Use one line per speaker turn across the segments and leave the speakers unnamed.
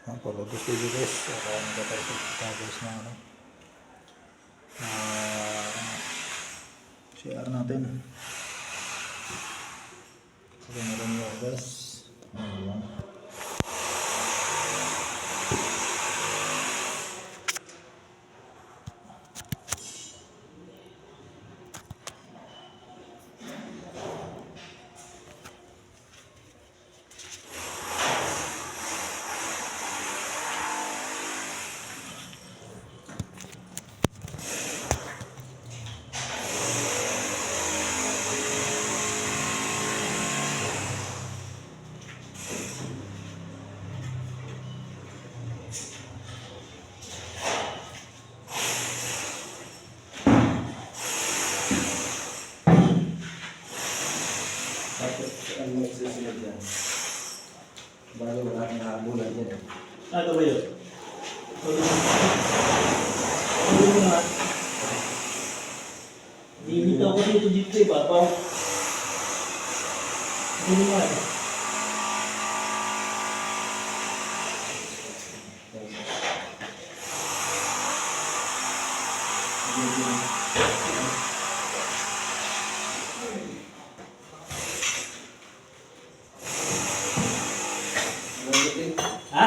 Follow this video guys. Marami ka tayo sa guys na ano. Share natin. Sige meron nyo guys. Ayan.
Ang magsusunod yan. Bago wala kang nakabulan yan eh.
Ano ba yun? Ano nga? Dito ako dito eh, babaw. Ano nga eh? Ha?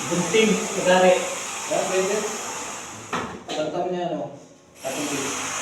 Bunting, kagari.
Kaya pwede. Tantam niya ano? Katulid.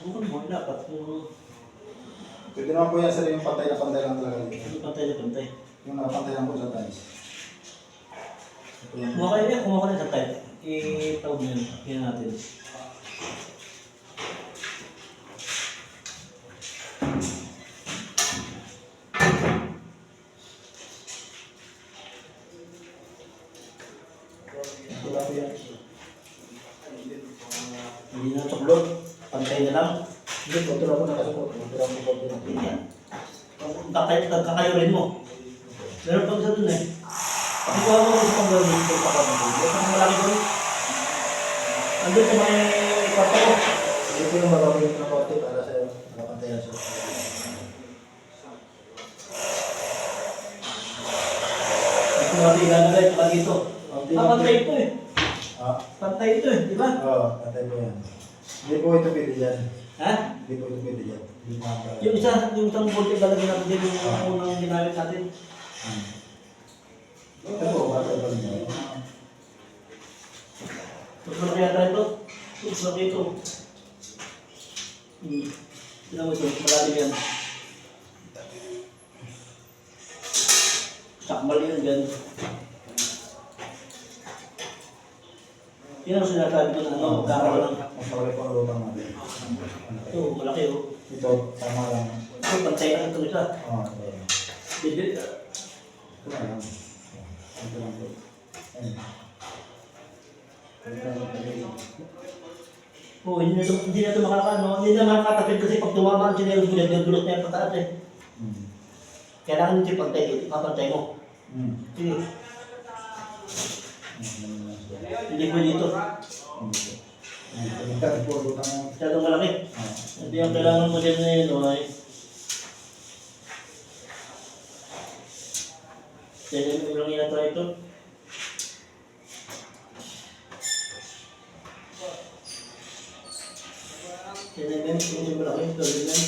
Bukan mo, dapat yung
Pwede naman po yan sir yung pantay na pantay lang talaga dito.
pantay na pantay.
Yung napantay lang po sa tiles. Ito yung
Kumuha ka na sa tayo. Tawag mo yun, yan natin.
wala po yan.
Hindi na tuklog, pantay na lang.
Hindi, ito lang po nakasupot. Ito lang po po
Yan. Kakayurin mo. Meron pang isa dun eh. Pakikuha mo gusto pang gawin dito pa kami. Ito ang malaki doon. Andun sa may kwarto ko.
Ito yung marami yung nakote para sa nakapantay na siya.
Ito natin ilalagay pa dito. Pantay ito eh.
Ah?
Pantay ito eh, di ba?
Oo, pantay po yan. Hindi po ito pwede dyan.
Ha?
Hindi po ito pwede dyan. Hindi po ang
Yung isang voltage lalagyan natin din yung unang ginamit natin.
Ito po, pantay pa rin yan.
Mas malaki yata ito. Mas malaki ito. Tignan mo ito, malalim yan. Sakmal yun dyan. Yan ang sinasabi ko na ano, magkakaroon ng...
Mas malaki po ang lutang natin.
Ito, malaki oh.
Ito, tama lang.
Ito, pantay na ito isa.
Oo, ito lang.
Hindi.
Ito na lang. Ito lang po. Ayun. Ito lang po.
Oh, hindi na ito makakano. Hindi na makakatapid kasi pag tumama ang sinelo, gulot na yung pataas eh. Kailangan hindi pantay dito, papantay mo. Sige. Hindi po dito.
Ito po, lutang natin.
Masyadong malaki. Hindi ang kailangan mo din na yun, ay. Kaya yung ulang yata ito. Kaya yung medyo malaki, ito rin yan.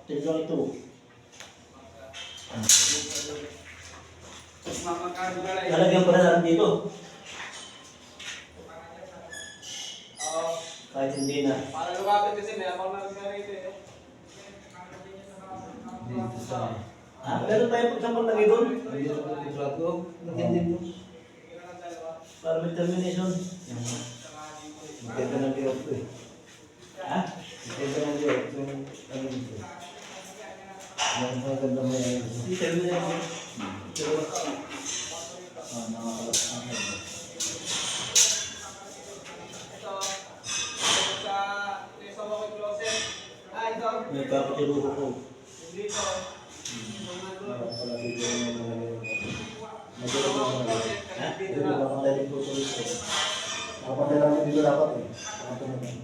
Tignan ito. Lalagyan pa na natin dito. Kahit hindi na.
Para lumapit kasi may abang na rin rito eh.
Dito sa...
Meron tayong pagsampang lagi doon.
Dito sa kontrato.
Lagyan din doon. Para may termination.
Magkita ng diot ko eh.
Ha?
Magkita ng diot. Yung ano dito. Yung maganda mo yan.
Hindi termination.
Nakakalap ang head.
Ito sa walkie closet. Ito.
May kapatiluho ko.
Dito.
Nakakala dito yung mga
Sa walkie closet.
Ha?
Dito
dito
na.
ba kung dahil po sa dito? Nakapatay namin dito dapat eh. Nakapatay namin.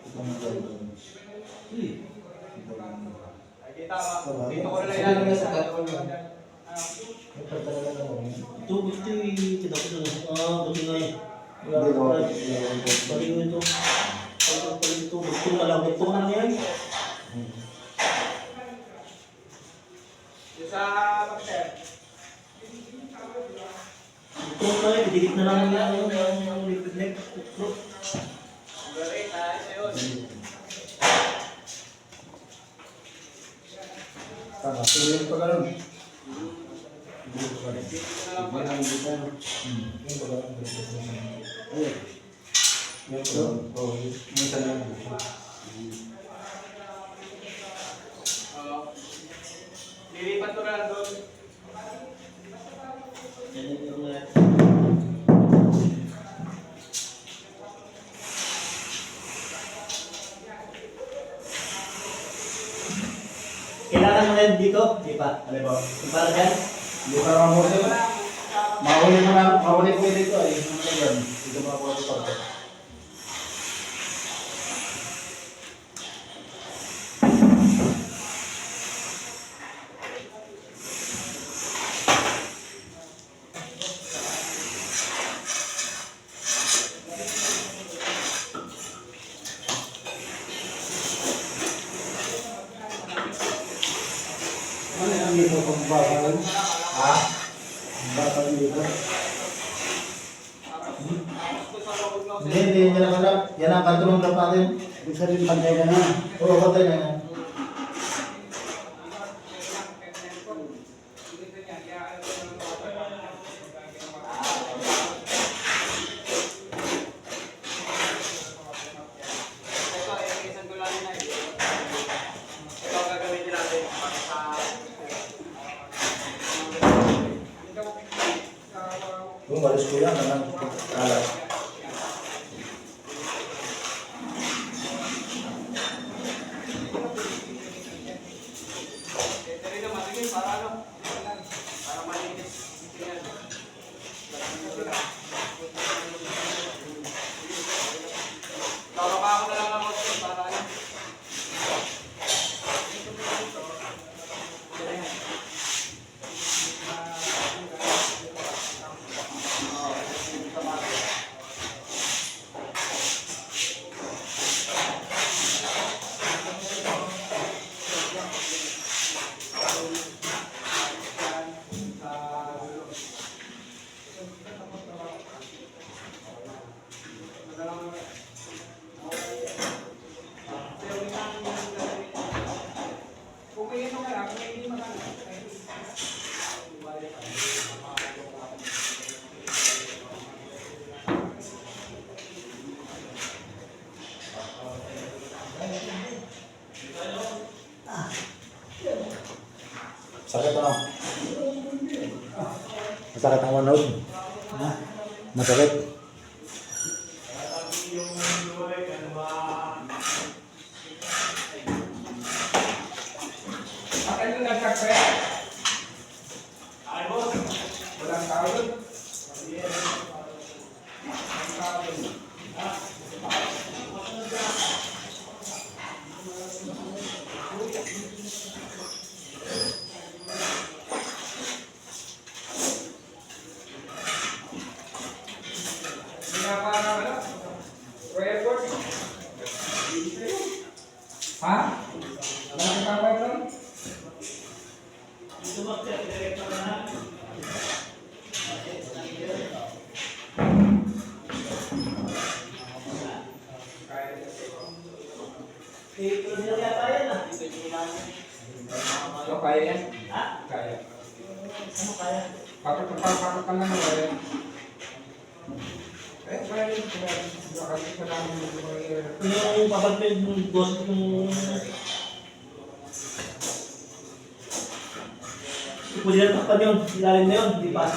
Ito ang dahil ko.
Kita ba? Dito ko na yan.
May pagtalaga na ako.
Ito, gusto kita ko doon. Buti nga eh.
Hindi ko
Baliw ito. Baliw ito. Gusto nga lang. Ito nga lang yan.
Yung sa bakter.
Ito nga eh. Didikit na lang yung liquid neck.
Great, ayos yun.
Tuloy pa ganun.
Dito na lang po.
Yung pa ganun. Ayun. Yung pa ganun. Oo, yung sa lang.
Lilipat ko na lang doon.
Yan yung kailangan mo na yun dito, di ba?
Ano ba?
Yung para dyan?
Hindi pa mahuli. Mahuli po dito eh. Ano yan? Dito makakuha ito pa. Ano yung dito kung bakal? Ha? Bakal dito? Hindi, yan ang hanap. Yan ang katulong lang natin. Ibig sabihin, pantay ka na. Oo, pantay na yan.
Ito, iisan ko lang yun na ito ang gagamitin natin para sa...
Kung walis ko yan, naman. Alas.
Ito rin naman, sige, para ano? Para malinis. Tingnan. Bababa ko na lang ako para ano.
Sakit ano? Masakit ang manood.
Ha?
Masakit.
Akan yung nagkakre. Ay, boss. Walang tao doon. Ha? Nakakakaway lang?
Eh, hindi na kaya kaya na.
Dito yung ilalim.
So, kaya yan?
Ha?
Kaya.
Ano kaya?
Papapapapap ka na naman kaya. Eh, kaya yun. Baka sa namin
Yung papagpil ng dosis yung... Pwede na takpan yun. Ilalim na yun. Di ba?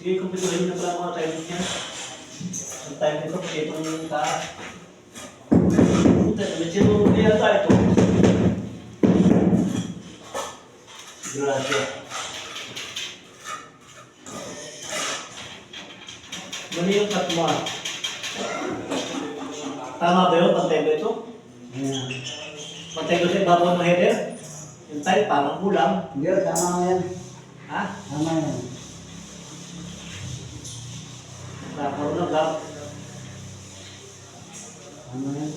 Sige, kumpituhin na pala mga timing niya. Ang time nito kasi itong taas. Puta, medyo kaya tayo ito. Gracias. Mali yung cut mo. Tama ba yun? Pantay ba ito?
Ayan.
Pantay ko siya bago ng header? Yung tayo parang kulang.
Hindi, tama nga yan.
Ha?
Tama yan.
Nakaroon ng gap.
Tama yan.